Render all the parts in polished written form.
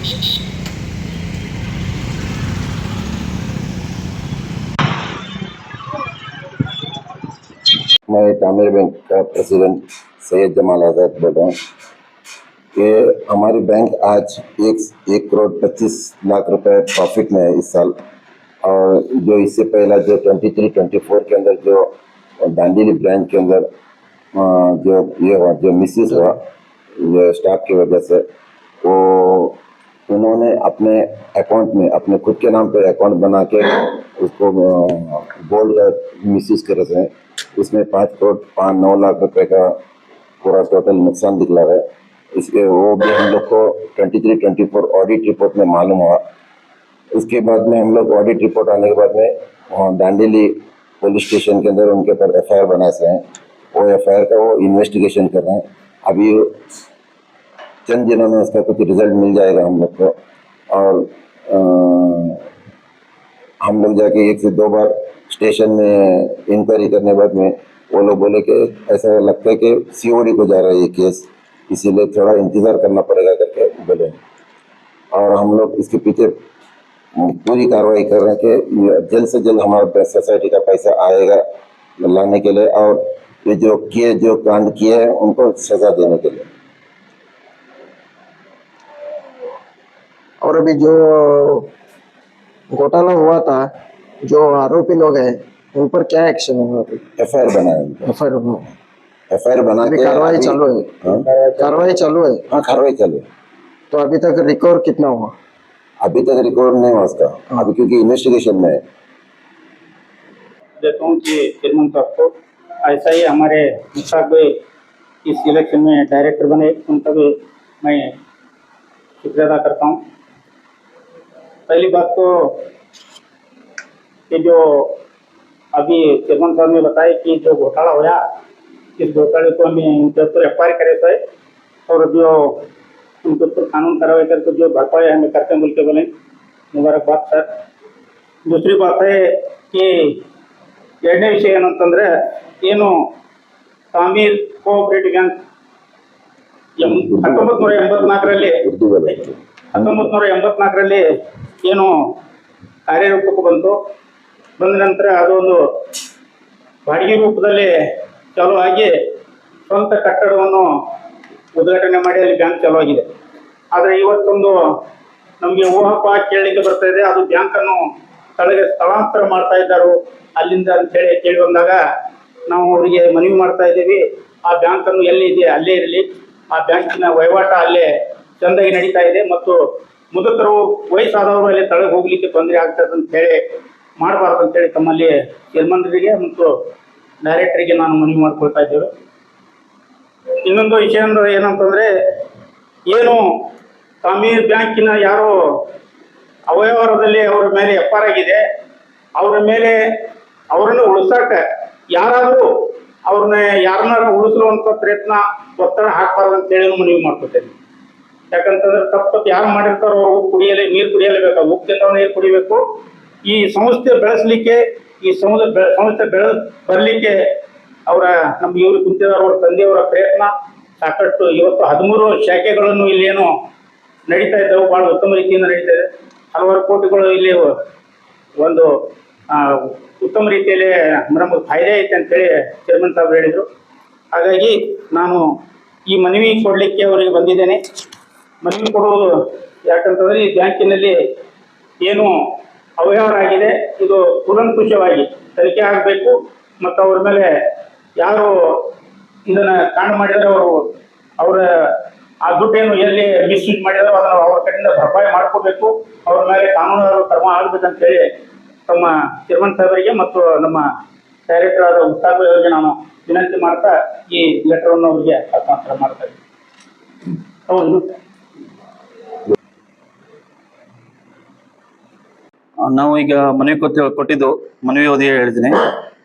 मैं Tamir bank का president Syed Jamal आज़ाद बोल रहा हूँ कि हमारी बैंक आज 1 करोड़ 25 लाख रुपए प्रॉफिट में है इस साल। और जो इससे पहला जो 23-24 के अंदर जो दांडेली ब्रांच के अंदर जो ये हुआ, जो मिसयूज हुआ ये स्टाफ की वजह से, वो उन्होंने अपने अकाउंट में अपने खुद के नाम पे अकाउंट बना के उसको गोल्ड का मिसयूज कर रहे हैं। इसमें 5 करोड़ 9 लाख रुपए का पूरा टोटल नुकसान दिखला है। इसके वो भी हम लोग को 23-24 ऑडिट रिपोर्ट में मालूम हुआ। उसके बाद में हम लोग ऑडिट रिपोर्ट आने के बाद में दांडेली पुलिस स्टेशन के अंदर उनके ऊपर FIR बना से हैं। वो FIR का वो इन्वेस्टिगेशन कर रहे हैं। अभी चंद दिनों में उसका कुछ रिजल्ट मिल जाएगा हम लोग को। और हम लोग जाके 1 से 2 बार स्टेशन में इंक्वायरी करने के बाद में वो लोग बोले कि ऐसा लगता है कि COD को जा रहा है ये केस, इसीलिए थोड़ा इंतज़ार करना पड़ेगा करके बोले। और हम लोग इसके पीछे पूरी कार्रवाई कर रहे हैं कि जल्द से जल्द हमारे सोसाइटी का पैसा आएगा लाने के लिए, और ये जो कांड किए हैं उनको सजा देने के लिए। और अभी जो घोटाला हुआ था, जो आरोपी लोग हैं उन पर क्या एक्शन हुआ? FIR बनाए, FIR बना के कार्रवाई चालू है। कार्रवाई चालू है। हाँ, कार्रवाई चालू है। तो अभी तक रिकवर कितना हुआ? अभी तक रिकॉर्ड नहीं हुआ उसका, अभी क्योंकि इन्वेस्टिगेशन में है। देता हूँ कि चेयरमैन साहब को ऐसा ही हमारे मुताब इस इलेक्शन में डायरेक्टर बने, उनका भी मैं शुक्रिया अदा करता हूँ। पहली बात तो कि जो अभी चेयरमैन साहब ने बताया कि जो घोटाला होया, इस घोटाले को हमें उनके ऊपर FIR करे थे और जो उनके ऊपर कानून कार्रवाई करके जो भरपाई हमें करते बोल के बोले, मुबारकबाद सर। दूसरी बात है कि ಎರಡನೇ ವಿಷಯ ಏನಂತಂದ್ರೆ, ಏನು ತಾಮೀರ್ ಕೋಆಪರೇಟಿವ್ ಬ್ಯಾಂಕ್ 1984ರಲ್ಲಿ ಏನು ಕಾರ್ಯರೂಪಕ್ಕೆ ಬಂದ ನಂತರ ಅದೊಂದು ಬಾಡಿಗೆ ರೂಪದಲ್ಲಿ ಚಾಲೂ ಆಗಿ ಸ್ವಂತ ಕಟ್ಟಡವನ್ನು ಉದ್ಘಾಟನೆ ಮಾಡಿ ಅಲ್ಲಿ ಬ್ಯಾಂಕ್ ಚಾಲೂ ಆಗಿದೆ. ಆದರೆ ಇವತ್ತೊಂದು ನಮಗೆ ಊಹಾಪೋಹ ಕೇಳಲಿಕ್ಕೆ ಬರ್ತಾ ಇದೆ, ಅದು ಬ್ಯಾಂಕನ್ನು ಸ್ಥಳಕ್ಕೆ ಸ್ಥಳಾಂತರ ಮಾಡ್ತಾ ಇದ್ದಾರೆ ಅಲ್ಲಿಂದ ಅಂತ ಹೇಳಿ ಕೇಳಿ ಬಂದಾಗ ನಾವು ಅವರಿಗೆ ಮನವಿ ಮಾಡ್ತಾ ಇದ್ದೀವಿ, ಆ ಬ್ಯಾಂಕನ್ನು ಎಲ್ಲಿ ಇದೆ ಅಲ್ಲೇ ಇರಲಿ, ಆ ಬ್ಯಾಂಕಿನ ವಹಿವಾಟ ಅಲ್ಲೇ ಚೆಂದಾಗಿ ನಡೀತಾ ಇದೆ ಮತ್ತು ಮುದುಕರು ವಯಸ್ಸಾದವರು ಅಲ್ಲಿ ತಳಗೆ ಹೋಗ್ಲಿಕ್ಕೆ ತೊಂದರೆ ಆಗ್ತದೆ ಅಂತ ಹೇಳಿ ಮಾಡಬಾರ್ದು ಅಂತೇಳಿ ತಮ್ಮಲ್ಲಿ ಚೇರ್ಮನ್ರಿಗೆ ಮತ್ತು ಡೈರೆಕ್ಟರಿಗೆ ನಾನು ಮನವಿ ಮಾಡ್ಕೊಳ್ತಾ ಇದ್ದೇವೆ. ಇನ್ನೊಂದು ವಿಷಯ ಅಂದ್ರೆ ಏನಂತಂದ್ರೆ, ಏನು ತಾಮೀರ್ ಬ್ಯಾಂಕಿನ ಯಾರೋ ಅವ್ಯವಹಾರದಲ್ಲಿ ಅವರ ಮೇಲೆ FIR ಆಗಿದೆ, ಅವರ ಮೇಲೆ ಅವರನ್ನು ಉಳಿಸಾಕ ಯಾರಾದರೂ ಯಾರನ್ನಾರು ಉಳಿಸುವಂತ ಪ್ರಯತ್ನ ಒತ್ತಡ ಹಾಕಬಾರ್ದು ಅಂತೇಳಿ ಮನವಿ ಮಾಡ್ಕೊತೇನೆ. ಯಾಕಂತಂದ್ರೆ ತಪ್ಪು ಯಾರು ಮಾಡಿರ್ತಾರೋ ಅವರು ನೀರು ಕುಡಿಯಲೇಬೇಕು, ಉಪ್ಪಿನ ನೀರು ಕುಡಿಬೇಕು. ಈ ಸಂಸ್ಥೆ ಬೆಳೆಸಲಿಕ್ಕೆ, ಈ ಸಂಸ್ಥೆ ಬರಲಿಕ್ಕೆ ನಮ್ಗೆ ಇವರು ಕುಂತಿದಾರ ಅವರ ತಂದೆಯವರ ಪ್ರಯತ್ನ ಸಾಕಷ್ಟು. ಇವತ್ತು 13 ಶಾಖೆಗಳನ್ನು ಇಲ್ಲೇನು ನಡೀತಾ ಇದ್ದಾವೆ, ಬಹಳ ಉತ್ತಮ ರೀತಿಯಿಂದ ನಡೀತಾ ಇದೆ. ಹಲವಾರು ಕೋಟಿಗಳು ಇಲ್ಲಿ ಒಂದು ಉತ್ತಮ ರೀತಿಯಲ್ಲಿ ನಮಗೆ ಫಾಯ್ದೆ ಐತೆ ಅಂತೇಳಿ ಚೇರ್ಮನ್ ಸಾಹೇಬ್ ಹೇಳಿದರು. ಹಾಗಾಗಿ ನಾನು ಈ ಮನವಿ ಕೊಡಲಿಕ್ಕೆ ಅವರಿಗೆ ಬಂದಿದ್ದೇನೆ. ಮನವಿ ಕೊಡುವುದು ಯಾಕಂತಂದರೆ, ಈ ಬ್ಯಾಂಕಿನಲ್ಲಿ ಏನು ಅವ್ಯವಹಾರ ಆಗಿದೆ ಇದು ಕೂಲಂಕುಷವಾಗಿ ತನಿಖೆ ಆಗಬೇಕು ಮತ್ತು ಅವ್ರ ಮೇಲೆ ಯಾರು ಇದನ್ನು ಕಾಂಡ ಮಾಡಿದರೆ ಅವರ ಆ ದುಡ್ಡೇನು ಎಲ್ಲಿ ಮಿಸ್ಯೂಸ್ ಮಾಡಿದಾರೋ ಅದನ್ನು ಅವ್ರ ಕಡೆಯಿಂದ ಭರಪಾಯಿ ಮಾಡ್ಕೋಬೇಕು, ಅವ್ರ ಮೇಲೆ ಕಾನೂನು ಕ್ರಮ ಆಗಬೇಕಂತೇಳಿ ತಮ್ಮ ಚೇರ್ಮನ್ ಸಾಹೇಬರಿಗೆ ಮತ್ತು ನಮ್ಮ ಡೈರೆಕ್ಟರ್ ಆದ ಉಸ್ತಾದ್ ಅವರಿಗೆ ನಾನು ವಿನಂತಿ ಮಾಡ್ತಾ ಈ ಲೆಟರನ್ನು ಅವರಿಗೆ ಹಸ್ತಾಂತರ ಮಾಡ್ತಾ ಇದ್ದೀನಿ. ಹೌದು, ನಾವು ಈಗ ಮನವಿ ಕೊಟ್ಟಿದ್ದು ಮನವಿ ಓದಿ ಹೇಳಿದ್ದೀನಿ.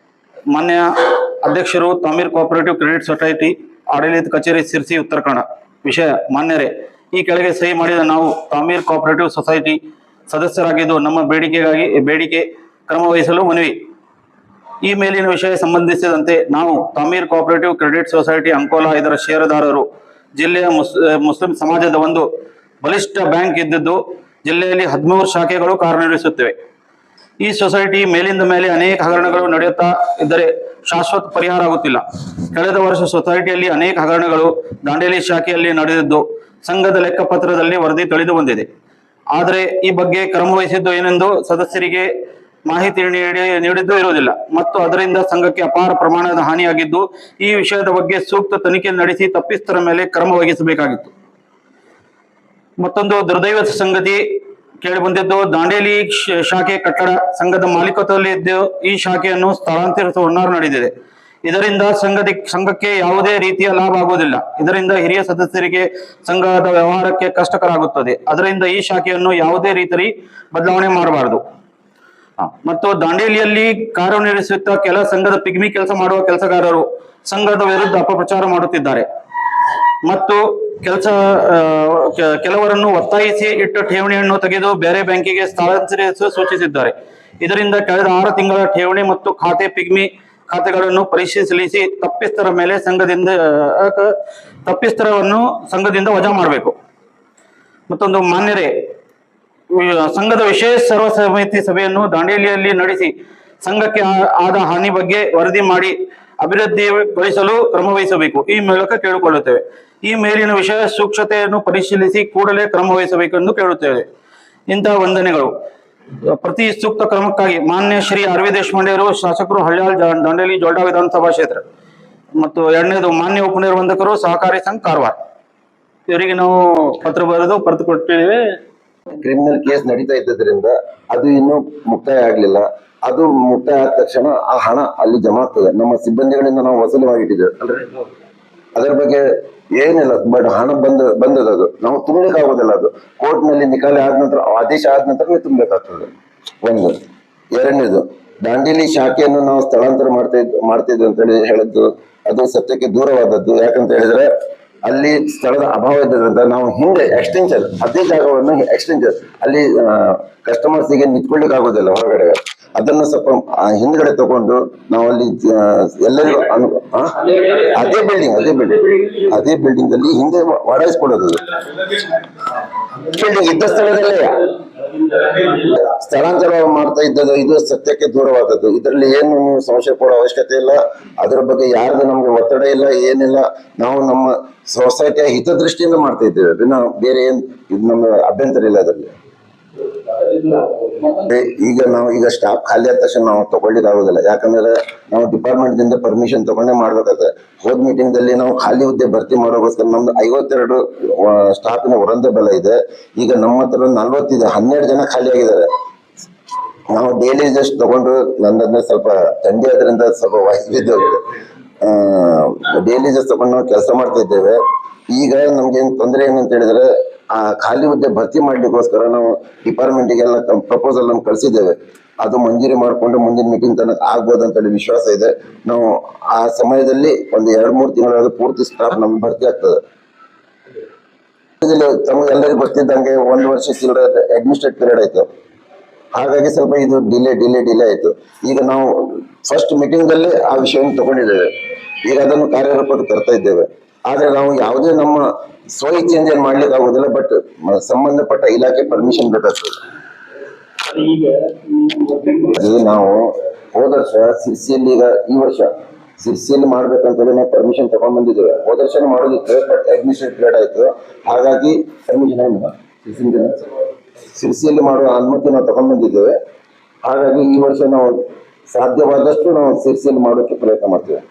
ಮಾನ್ಯ ಅಧ್ಯಕ್ಷರು, ತಾಮೀರ್ ಕೋಆಪರೇಟಿವ್ ಕ್ರೆಡಿಟ್ ಸೊಸೈಟಿ ಆಡಳಿತ ಕಚೇರಿ ಸಿರ್ಸಿ ಉತ್ತರ ಕನ್ನಡ. ವಿಷಯ: ಮಾನ್ಯರೇ, ಈ ಕೆಳಗೆ ಸಹಿ ಮಾಡಿದ ನಾವು ತಾಮೀರ್ ಕೋಆಪರೇಟಿವ್ ಸೊಸೈಟಿ ಸದಸ್ಯರಾಗಿದ್ದು ನಮ್ಮ ಬೇಡಿಕೆ ಕ್ರಮ ವಹಿಸಲು ಮನವಿ. ಈ ಮೇಲಿನ ವಿಷಯ ಸಂಬಂಧಿಸಿದಂತೆ ನಾವು ತಾಮೀರ್ ಕೋಆಪರೇಟಿವ್ ಕ್ರೆಡಿಟ್ ಸೊಸೈಟಿ ಅಂಕೋಲಾ ಇದರ ಷೇರುದಾರರು ಜಿಲ್ಲೆಯ ಮುಸ್ಲಿಂ ಸಮಾಜದ ಒಂದು ಬಲಿಷ್ಠ ಬ್ಯಾಂಕ್ ಇದ್ದಿದ್ದು ಜಿಲ್ಲೆಯಲ್ಲಿ 13 ಶಾಖೆಗಳು ಕಾರ್ಯನಿರ್ವಹಿಸುತ್ತಿವೆ. ಈ ಸೊಸೈಟಿ ಮೇಲಿಂದ ಮೇಲೆ ಅನೇಕ ಹಗರಣಗಳು ನಡೆಯುತ್ತಾ ಇದ್ದರೆ ಶಾಶ್ವತ ಪರಿಹಾರ ಆಗುತ್ತಿಲ್ಲ. ಕಳೆದ ವರ್ಷ ಸೊಸೈಟಿಯಲ್ಲಿ ಅನೇಕ ಹಗರಣಗಳು ದಾಂಡೇಲಿ ಶಾಖೆಯಲ್ಲಿ ನಡೆದಿದ್ದು ಸಂಘದ ಲೆಕ್ಕಪತ್ರದಲ್ಲಿ ವರದಿ ತಿಳಿದು ಬಂದಿದೆ. ಆದರೆ ಈ ಬಗ್ಗೆ ಕ್ರಮ ವಹಿಸಿದ್ದು ಏನೆಂದು ಸದಸ್ಯರಿಗೆ ಮಾಹಿತಿ ನೀಡಿದ್ದು ಇರುವುದಿಲ್ಲ ಮತ್ತು ಅದರಿಂದ ಸಂಘಕ್ಕೆ ಅಪಾರ ಪ್ರಮಾಣದ ಹಾನಿಯಾಗಿದ್ದು ಈ ವಿಷಯದ ಬಗ್ಗೆ ಸೂಕ್ತ ತನಿಖೆ ನಡೆಸಿ ತಪ್ಪಿಸ್ಥರ ಮೇಲೆ ಕ್ರಮ ವಹಿಸಬೇಕಾಗಿತ್ತು. ಮತ್ತೊಂದು ದುರ್ದೈವದ ಸಂಗತಿ ಕೇಳಿ ಬಂದಿದ್ದು, ದಾಂಡೇಲಿ ಶಾಖೆ ಕಟ್ಟಡ ಸಂಘದ ಮಾಲೀಕತ್ವದಲ್ಲಿದ್ದು ಈ ಶಾಖೆಯನ್ನು ಸ್ಥಳಾಂತರಿಸುವ ಹುನ್ನಾರ ನಡೆದಿದೆ. ಇದರಿಂದ ಸಂಘಕ್ಕೆ ಯಾವುದೇ ರೀತಿಯ ಲಾಭ ಆಗುವುದಿಲ್ಲ. ಇದರಿಂದ ಹಿರಿಯ ಸದಸ್ಯರಿಗೆ ಸಂಘದ ವ್ಯವಹಾರಕ್ಕೆ ಕಷ್ಟಕರ ಆಗುತ್ತದೆ. ಅದರಿಂದ ಈ ಶಾಖೆಯನ್ನು ಯಾವುದೇ ರೀತಿಯಲ್ಲಿ ಬದಲಾವಣೆ ಮಾಡಬಾರದು. ಮತ್ತು ದಾಂಡೇಲಿಯಲ್ಲಿ ಕಾರ್ಯನಿರ್ವಹಿಸುತ್ತಾ ಕೆಲ ಸಂಘದ ಪಿಗ್ಮಿ ಕೆಲಸ ಮಾಡುವ ಕೆಲಸಗಾರರು ಸಂಘದ ವಿರುದ್ಧ ಅಪಪ್ರಚಾರ ಮಾಡುತ್ತಿದ್ದಾರೆ ಮತ್ತು ಕೆಲವರನ್ನು ಒತ್ತಾಯಿಸಿ ಇಟ್ಟ ಠೇವಣಿಯನ್ನು ತೆಗೆದು ಬೇರೆ ಬ್ಯಾಂಕಿಗೆ ಸ್ಥಳಾಂತರಿಸಲು ಸೂಚಿಸಿದ್ದಾರೆ. ಇದರಿಂದ ಕಳೆದ 6 ತಿಂಗಳ ಠೇವಣಿ ಮತ್ತು ಪಿಗ್ಮಿ ಖಾತೆಗಳನ್ನು ಪರಿಶೀಲಿಸಿ ತಪ್ಪಿಸ್ಥರವನ್ನು ಸಂಘದಿಂದ ವಜಾ ಮಾಡಬೇಕು. ಮತ್ತೊಂದು, ಮಾನ್ಯರೇ, ಸಂಘದ ವಿಶೇಷ ಸರ್ವ ಸಮಿತಿ ಸಭೆಯನ್ನು ದಾಂಡೇಲಿಯಲ್ಲಿ ನಡೆಸಿ ಸಂಘಕ್ಕೆ ಆದ ಹಾನಿ ಬಗ್ಗೆ ವರದಿ ಮಾಡಿ ಅಭಿವೃದ್ಧಿಗೊಳಿಸಲು ಕ್ರಮ ವಹಿಸಬೇಕು. ಈ ಮೂಲಕ ಕೇಳಿಕೊಳ್ಳುತ್ತೇವೆ. ಈ ಮೇಲಿನ ವಿಷಯ ಸೂಕ್ಷ್ಮತೆಯನ್ನು ಪರಿಶೀಲಿಸಿ ಕೂಡಲೇ ಕ್ರಮ ವಹಿಸಬೇಕೆಂದು ಕೇಳುತ್ತೇವೆ. ಇಂತಹ ವಂದನೆಗಳು. ಪ್ರತಿ ಸೂಕ್ತ ಕ್ರಮಕ್ಕಾಗಿ ಮಾನ್ಯ ಶ್ರೀ ಆರ್.ವಿ. ದೇಶಪಾಂಡೆಯವರು, ಶಾಸಕರು, ಹಳ್ಯಾಳ್, ದಾಂಡೇಲಿ, ಜೋಲ್ಡಾ ವಿಧಾನಸಭಾ ಕ್ಷೇತ್ರ. ಮತ್ತು ಎರಡನೇದು, ಮಾನ್ಯ ಉಪನಿರ್ಬಂಧಕರು, ಸಹಕಾರಿ ಸಂಘ, ಕಾರವಾರ. ಇವರಿಗೆ ನಾವು ಪತ್ರ ಕೊಟ್ಟಿದ್ದೇವೆ. ಕ್ರಿಮಿನಲ್ ಕೇಸ್ ನಡೀತಾ ಇದ್ದರಿಂದ ಅದು ಇನ್ನೂ ಮುಕ್ತಾಯ ಆಗ್ಲಿಲ್ಲ. ಅದು ಮುಕ್ತಾಯ ಆದ ತಕ್ಷಣ ಆ ಹಣ ಅಲ್ಲಿ ಜಮಾ ಆಗ್ತದೆ. ನಮ್ಮ ಸಿಬ್ಬಂದಿಗಳಿಂದ ನಾವು ವಸೂಲಿ ಮಾಡಿಟ್ಟಿದ್ದೇವೆ ಅಲ್ರಿ. ಅದರ ಬಗ್ಗೆ ಏನಿಲ್ಲ, ಬಟ್ ಹಣ ಬಂದದ ಅದು ನಾವು ತುಂಬಲಿಕ್ಕೆ ಆಗೋದಿಲ್ಲ. ಅದು ಕೋರ್ಟ್ ನಲ್ಲಿ ನಿಕಾಲಿ ಆದ ನಂತರ, ಆದೇಶ ಆದ ನಂತರ ತುಂಬಬೇಕಾಗ್ತದೆ. ಒಂದು. ಎರಡನೇದು, ದಾಂಡೇಲಿ ಶಾಖೆಯನ್ನು ನಾವು ಸ್ಥಳಾಂತರ ಮಾಡ್ತಿದ್ವಿ ಅಂತ ಹೇಳಿ ಹೇಳಿದ್ದು ಅದು ಸತ್ಯಕ್ಕೆ ದೂರವಾದದ್ದು. ಯಾಕಂತ ಹೇಳಿದ್ರೆ ಅಲ್ಲಿ ಸ್ಥಳದ ಅಭಾವ ಇದ್ದರಿಂದ ನಾವು ಹಿಂದೆ ಎಕ್ಸ್ಟೆನ್ಷನ್, ಅದೇ ಜಾಗವನ್ನು ಎಕ್ಸ್ಟೆನ್ಷನ್ ಅಲ್ಲಿ ಕಸ್ಟಮರ್ಸಿಗೆ ನಿಂತ್ಕೊಳ್ಳಿಕ್ಕೆ ಆಗೋದಿಲ್ಲ ಹೊರಗಡೆ. ಅದನ್ನ ಸ್ವಲ್ಪ ಹಿಂದ್ಗಡೆ ತಗೊಂಡು ನಾವು ಅಲ್ಲಿ ಎಲ್ಲರಿಗೂ ಅದೇ ಬಿಲ್ಡಿಂಗ್ ಅಲ್ಲಿ ಹಿಂದೆ ವಾಡಾಯಿಸ್ಕೊಡೋದು. ಬಿಲ್ಡಿಂಗ್ ಇದ್ದ ಸ್ಥಳದಲ್ಲೇ ಸ್ಥಳಾಂತರ ಮಾಡ್ತಾ ಇದ್ದದ್ದು ಇದು ಸತ್ಯಕ್ಕೆ ದೂರವಾದದ್ದು. ಇದರಲ್ಲಿ ಏನು ನೀವು ಸಂಶಯ ಪಡೋ ಅವಶ್ಯಕತೆ ಇಲ್ಲ. ಅದರ ಬಗ್ಗೆ ಯಾರ್ದು ನಮ್ಗೆ ಒತ್ತಡ ಇಲ್ಲ, ಏನಿಲ್ಲ. ನಾವು ನಮ್ಮ ಸೊಸೈಟಿಯ ಹಿತದೃಷ್ಟಿಯಿಂದ ಮಾಡ್ತಾ ಇದ್ದೇವೆ. ಅದನ್ನ ಬೇರೆ ಏನ್ ಇದು ನಮ್ಮ ಅಭ್ಯಂತರ ಇಲ್ಲ ಅದರಲ್ಲಿ. ಈಗ ಸ್ಟಾಫ್ ಖಾಲಿ ಆದ ತಕ್ಷಣ ನಾವು ತಗೊಳ್ಳಿಕ್ ಆಗೋದಿಲ್ಲ. ಯಾಕಂದ್ರೆ ನಾವು ಡಿಪಾರ್ಟ್ಮೆಂಟ್ ದಿಂದ ಪರ್ಮಿಷನ್ ತಗೊಂಡೇ ಮಾಡ್ಬೇಕಾಗ್ತದೆ. ಹೋದ್ ಮೀಟಿಂಗ್ ದಲ್ಲಿ ನಾವು ಖಾಲಿ ಹುದ್ದೆ ಭರ್ತಿ ಮಾಡೋಗೋಸ್ಕರ ನಮ್ದು 52 ಸ್ಟಾಫಿನ ವರಂದೆ ಬಲ ಇದೆ. ಈಗ ನಮ್ಮ ಹತ್ರ 40 ಇದೆ. 12 ಜನ ಖಾಲಿ ಆಗಿದ್ದಾರೆ. ನಾವು ಡೈಲಿ ಜಸ್ಟ್ ತಗೊಂಡು ನಂದನ್ನ ಸ್ವಲ್ಪ ಥಂಡಿ ಆದ್ರಿಂದ ಸ್ವಲ್ಪ ವಾಯ್ಸ್ ಬಿದ್ದೋಗಿದೆ. ಡೈಲಿ ಜಸ್ಟ್ ತಗೊಂಡು ನಾವು ಕೆಲಸ ಮಾಡ್ತಾ ಇದ್ದೇವೆ. ಈಗ ನಮ್ಗೆ ತೊಂದರೆ ಏನಂತ ಹೇಳಿದ್ರೆ ಆ ಖಾಲಿ ಹುದ್ದೆ ಭರ್ತಿ ಮಾಡ್ಲಿಕ್ಕೋಸ್ಕರ ನಾವು ಡಿಪಾರ್ಟ್ಮೆಂಟ್ಗೆಲ್ಲ ಪ್ರಪೋಸಲ್ ನಮ್ಗೆ ಕಳಿಸಿದ್ದೇವೆ. ಅದು ಮಂಜೂರಿ ಮಾಡ್ಕೊಂಡು ಮುಂದಿನ ಮೀಟಿಂಗ್ ತನಕ ಆಗ್ಬೋದು ಅಂತ ಹೇಳಿ ವಿಶ್ವಾಸ ಇದೆ. ನಾವು ಆ ಸಮಯದಲ್ಲಿ ಒಂದು 2-3 ತಿಂಗಳ ಪೂರ್ತಿ ಸ್ಟಾಫ್ ನಮ್ಗೆ ಭರ್ತಿ ಆಗ್ತದೆ. ತಮಗೆ ಎಲ್ಲರಿಗೂ ಗೊತ್ತಿದ್ದಂಗೆ 1 ವರ್ಷ ಅಡ್ಮಿನಿಸ್ಟ್ರೇಟ್ ಪೀರಿಯಡ್ ಆಯ್ತು. ಹಾಗಾಗಿ ಸ್ವಲ್ಪ ಇದು ಡಿಲೇ ಆಯ್ತು. ಈಗ ನಾವು ಫಸ್ಟ್ ಮೀಟಿಂಗ್ ದಲ್ಲಿ ಆ ವಿಷಯವನ್ನು ತಗೊಂಡಿದ್ದೇವೆ. ಈಗ ಅದನ್ನು ಕಾರ್ಯರೂಪಕ್ಕೆ ತರ್ತಾ ಇದ್ದೇವೆ. ಆದ್ರೆ ನಾವು ಯಾವುದೇ ನಮ್ಮ ಸ್ವ ಇಚ್ಛೆಯಿಂದ ಮಾಡ್ಲಿಕ್ಕೆ ಆಗುದಿಲ್ಲ. ಬಟ್ ಸಂಬಂಧಪಟ್ಟ ಇಲಾಖೆ ಪರ್ಮಿಷನ್ ಬೇಕಾಗ್ತದೆ. ನಾವು ಹೋದ ವರ್ಷ ಸಿರ್ಸಿಯಲ್ಲಿ, ಈಗ ಈ ವರ್ಷ ಸಿರ್ಸಿಯಲ್ಲಿ ಮಾಡ್ಬೇಕಂತ ಹೇಳಿ ನಾವು ಪರ್ಮಿಷನ್ ತಗೊಂಡ್ ಬಂದಿದ್ದೇವೆ. ಹೋದ ವರ್ಷ ಮಾಡೋದಿತ್ತು, ಬಟ್ ಅಡ್ಮಿನಿಸ್ಟ್ರೇಟ್ ಪೀರಿಯಡ್ ಆಯ್ತು. ಹಾಗಾಗಿ ಪರ್ಮಿಷನ್ ಸಿರ್ಸಿಯಲ್ಲಿ ಮಾಡುವ ಅನುಮತಿ ನಾವು ತಗೊಂಡ್ ಬಂದಿದ್ದೇವೆ. ಹಾಗಾಗಿ ಈ ವರ್ಷ ನಾವು ಸಾಧ್ಯವಾದಷ್ಟು ನಾವು ಸಿರ್ಸಿಯಲ್ಲಿ ಮಾಡೋಕೆ ಪ್ರಯತ್ನ ಮಾಡ್ತೇವೆ.